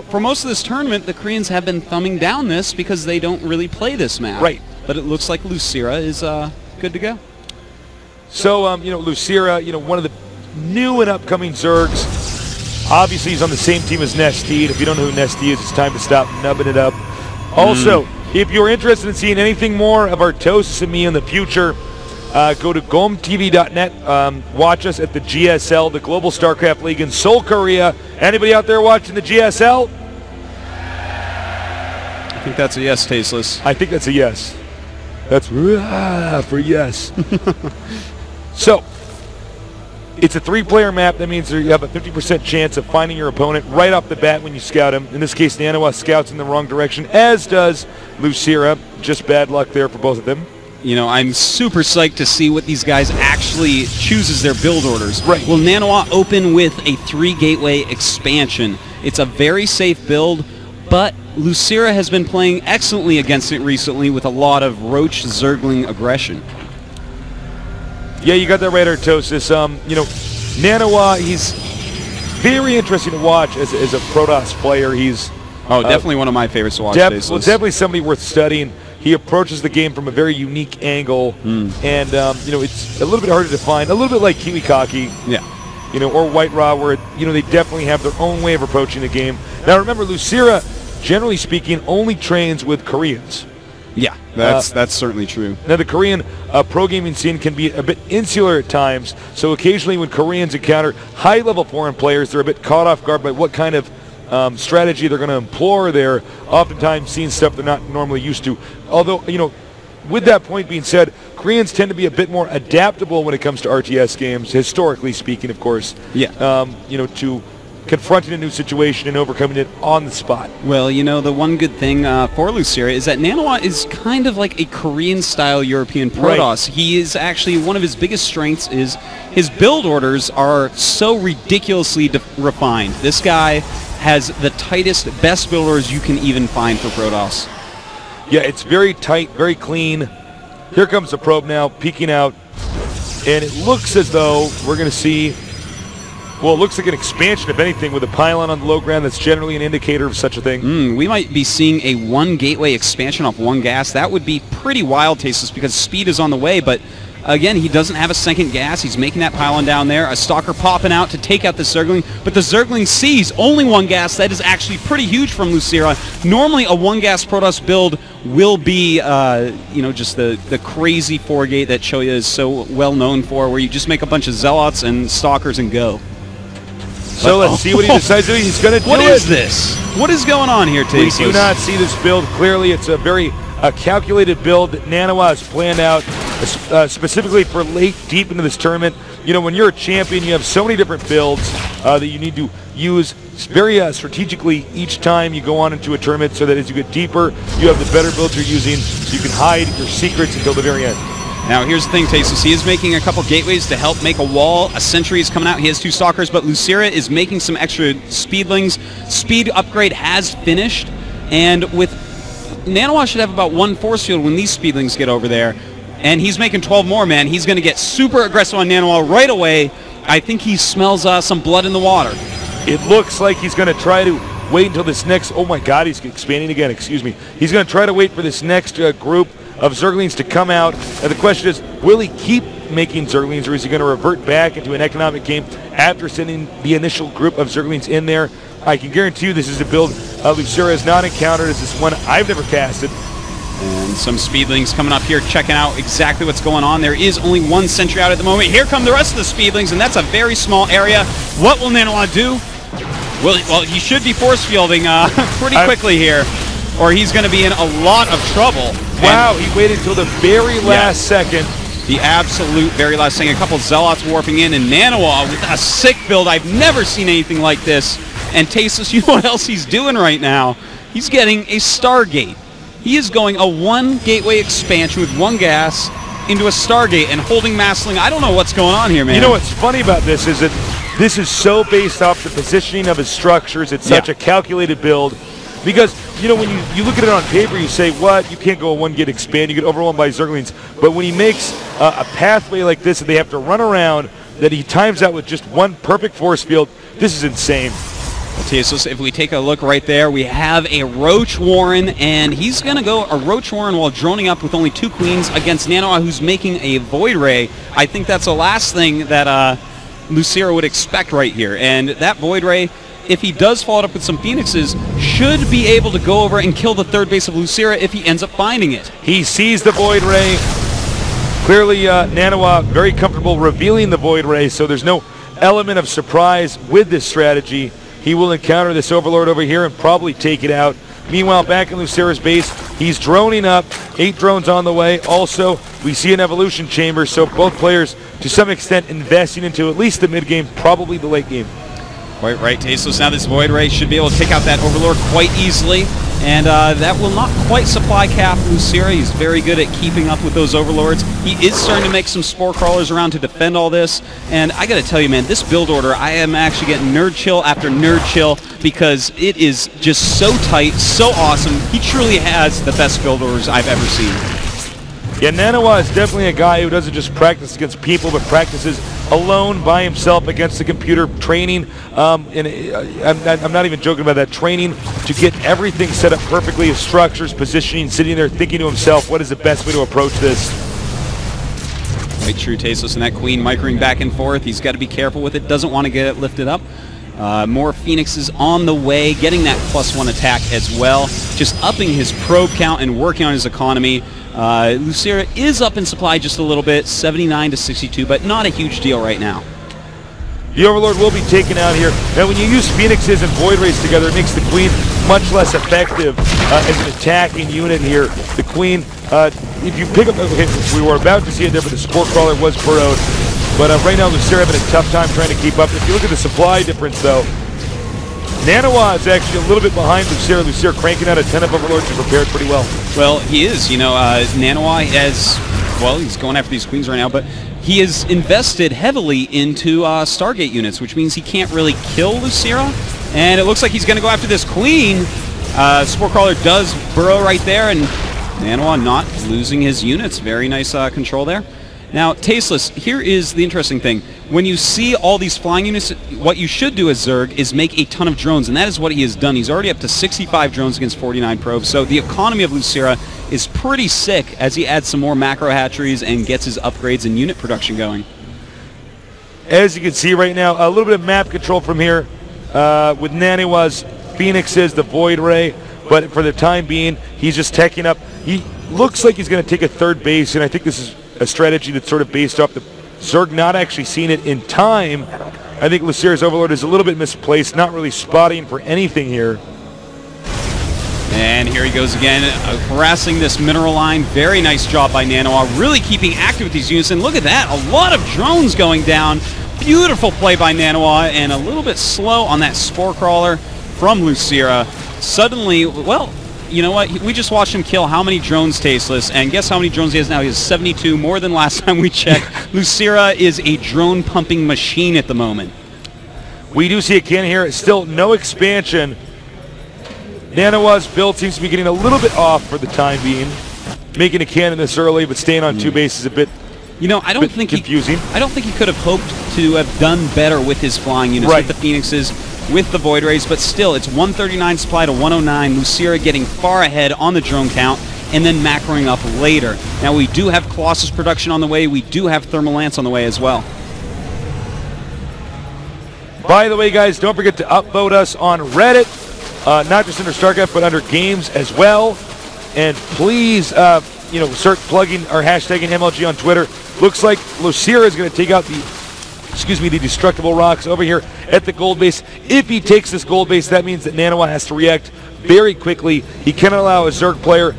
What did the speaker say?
for most of this tournament, the Koreans have been thumbing down this because they don't really play this map. Right. But it looks like Losira is good to go. So, you know, Losira, you know, one of the new and upcoming Zergs. Obviously, he's on the same team as Nested. If you don't know who Nested is, it's time to stop nubbing it up. Also, if you're interested in seeing anything more of Artosis and me in the future, go to gomtv.net. Watch us at the GSL, the Global Starcraft League in Seoul, Korea. Anybody out there watching the GSL? I think that's a yes, Tasteless. I think that's a yes. That's for yes. So, it's a 3-player map. That means you have a 50% chance of finding your opponent right off the bat when you scout him. In this case, Naniwa scouts in the wrong direction, as does Losira. Just bad luck there for both of them. You know, I'm super psyched to see what these guys actually choose as their build orders. Right. Will Naniwa open with a 3-gateway expansion? It's a very safe build, but Losira has been playing excellently against it recently with a lot of Roach Zergling aggression. Yeah, you got that right, Artosis. You know, Naniwa, he's very interesting to watch as a protoss player. He's definitely one of my favorites to watch. Well, definitely somebody worth studying. He approaches the game from a very unique angle, and you know, it's a little bit harder to define. A little bit like Kiwikaki, you know, or White Raw, where you know they definitely have their own way of approaching the game. Now, remember, Losira, generally speaking, only trains with Koreans. Yeah, that's certainly true. Now, the Korean pro gaming scene can be a bit insular at times, so occasionally when Koreans encounter high-level foreign players, they're a bit caught off guard by what kind of strategy they're going to employ. They're oftentimes seeing stuff they're not normally used to. Although, you know, with that point being said, Koreans tend to be a bit more adaptable when it comes to RTS games, historically speaking, of course. Yeah. You know, to confronting a new situation and overcoming it on the spot. Well, you know, the one good thing for Losira is that Naniwa is kind of like a Korean-style European protoss. Right. He is actually, one of his biggest strengths is his build orders are so ridiculously refined. This guy has the tightest, best build orders you can even find for protoss. Yeah, it's very tight, very clean. Here comes the probe now, peeking out. And it looks as though we're going to see, well, it looks like an expansion, if anything, with a pylon on the low ground. That's generally an indicator of such a thing. We might be seeing a 1-gateway expansion off 1 gas. That would be pretty wild, Tasteless, because speed is on the way, but again, he doesn't have a second gas. He's making that pylon down there. A stalker popping out to take out the Zergling, but the Zergling sees only 1 gas. That is actually pretty huge from Losira. Normally, a 1-gas Protoss build will be, you know, just the crazy 4-gate that Choya is so well known for, where you just make a bunch of Zealots and Stalkers and go. So let's see what he decides to do. He's going to do it. What is this? What is going on here, Tasteless? We do not see this build clearly. It's a very calculated build that Naniwa has planned out specifically for late, deep into this tournament. You know, when you're a champion, you have so many different builds that you need to use very strategically each time you go on into a tournament, so that as you get deeper, you have the better builds you're using, so you can hide your secrets until the very end. Now, here's the thing, Tasteless. He is making a couple gateways to help make a wall. A sentry is coming out. He has 2 stalkers, but Losira is making some extra speedlings. Speed upgrade has finished, and with Naniwa should have about 1 force field when these speedlings get over there, and he's making 12 more, man. He's going to get super aggressive on Naniwa right away. I think he smells some blood in the water. It looks like he's going to try to wait until this next, oh my god, he's expanding again, excuse me. He's going to try to wait for this next group of Zerglings to come out, and the question is, will he keep making Zerglings, or is he going to revert back into an economic game after sending the initial group of Zerglings in there? I can guarantee you this is a build Losira has not encountered. It's this one I've never casted. And some speedlings coming up here, checking out exactly what's going on. There is only 1 sentry out at the moment. Here come the rest of the speedlings, and that's a very small area. What will Naniwa do? Well, he should be force fielding pretty quickly here, or he's going to be in a lot of trouble. Wow, he waited until the very last second. The absolute very last second. A couple Zealots warping in, and Naniwa with a sick build. I've never seen anything like this. And Tasteless, you know what else he's doing right now? He's getting a Stargate. He is going a 1-gateway expansion with 1 gas into a Stargate and holding Massling. I don't know what's going on here, man. You know what's funny about this is that this is so based off the positioning of his structures. It's such a calculated build. Because, you know, when you look at it on paper, you say, what? You can't go a 1-gate expand. You get overwhelmed by Zerglings. But when he makes a pathway like this that they have to run around, that he times out with just 1 perfect force field, this is insane. Okay, so if we take a look right there, we have a Roach Warren, and he's going to go a Roach Warren while droning up with only 2 queens against Naniwa, who's making a Void Ray. I think that's the last thing that Losira would expect right here. And that Void Ray, if he does follow it up with some Phoenixes, should be able to go over and kill the 3rd base of Losira if he ends up finding it. He sees the Void Ray. Clearly, Naniwa very comfortable revealing the Void Ray, so there's no element of surprise with this strategy. He will encounter this Overlord over here and probably take it out. Meanwhile, back in Losira's base, he's droning up. 8 drones on the way. Also, we see an evolution chamber, so both players, to some extent, investing into at least the mid-game, probably the late game. Quite right, Tasteless. Now this Void Ray should be able to take out that Overlord quite easily, and that will not quite supply cap Losira. He's very good at keeping up with those Overlords. He is starting to make some Spore Crawlers around to defend all this, and I gotta tell you, man, this build order, I am actually getting nerd chill after nerd chill because it is just so tight, so awesome. He truly has the best build orders I've ever seen. Yeah, Naniwa is definitely a guy who doesn't just practice against people, but practices alone by himself against the computer, training. I'm not even joking about that, training to get everything set up perfectly, his structures, positioning, sitting there thinking to himself, what is the best way to approach this? Quite true, Tasteless, and that Queen microing back and forth. He's got to be careful with it, doesn't want to get it lifted up. More Phoenixes on the way, getting that +1 attack as well, just upping his probe count and working on his economy. Losira is up in supply just a little bit, 79 to 62, but not a huge deal right now. The Overlord will be taken out here. Now, when you use Phoenixes and Void Rays together, it makes the Queen much less effective as an attacking unit here. The Queen, if you pick up, okay, we were about to see it there, but the Spore Crawler was burrowed. But right now, Losira having a tough time trying to keep up. If you look at the supply difference, though, Naniwa is actually a little bit behind Losira. Losira cranking out a 10 of Overlords and prepared pretty well. Well, he is. You know, Naniwa has, well, he's going after these Queens right now, but he has invested heavily into Stargate units, which means he can't really kill Losira. And it looks like he's going to go after this Queen. Spore Crawler does burrow right there, and Naniwa not losing his units. Very nice control there. Now, Tasteless, here is the interesting thing. When you see all these flying units, what you should do as Zerg is make a ton of drones, and that is what he has done. He's already up to 65 drones against 49 probes, so the economy of Losira is pretty sick as he adds some more macro hatcheries and gets his upgrades and unit production going. As you can see right now, a little bit of map control from here with Naniwa's Phoenixes, the Void Ray, but for the time being, he's just teching up. He looks like he's going to take a 3rd base, and I think this is a strategy that's sort of based off the Zerg not actually seeing it in time. I think Losira's Overlord is a little bit misplaced, not really spotting for anything here. And here he goes again, harassing this mineral line. Very nice job by Naniwa, really keeping active with these units. And look at that, a lot of drones going down. Beautiful play by Naniwa, and a little bit slow on that Spore Crawler from Losira. Suddenly, well, you know what? We just watched him kill how many drones, Tasteless, and guess how many drones he has now? He has 72, more than last time we checked. Losira is a drone-pumping machine at the moment. We do see a cannon here. Still no expansion. Naniwa's build seems to be getting a little bit off for the time being. Making a cannon this early, but staying on 2 bases a bit. You know, I don't think confusing. I don't think he could have hoped to have done better with his flying units, right, with the Phoenixes, with the Void Rays, but still, it's 139 supply to 109. Losira getting far ahead on the drone count, and then macroing up later. Now, we do have Colossus production on the way. We do have Thermal Lance on the way as well. By the way, guys, don't forget to upvote us on Reddit, not just under Starcraft, but under games as well. And please, you know, start plugging or hashtagging MLG on Twitter. Looks like Losira is going to take out the destructible rocks over here at the gold base. If he takes this gold base, that means that Naniwa has to react very quickly. He cannot allow a Zerg player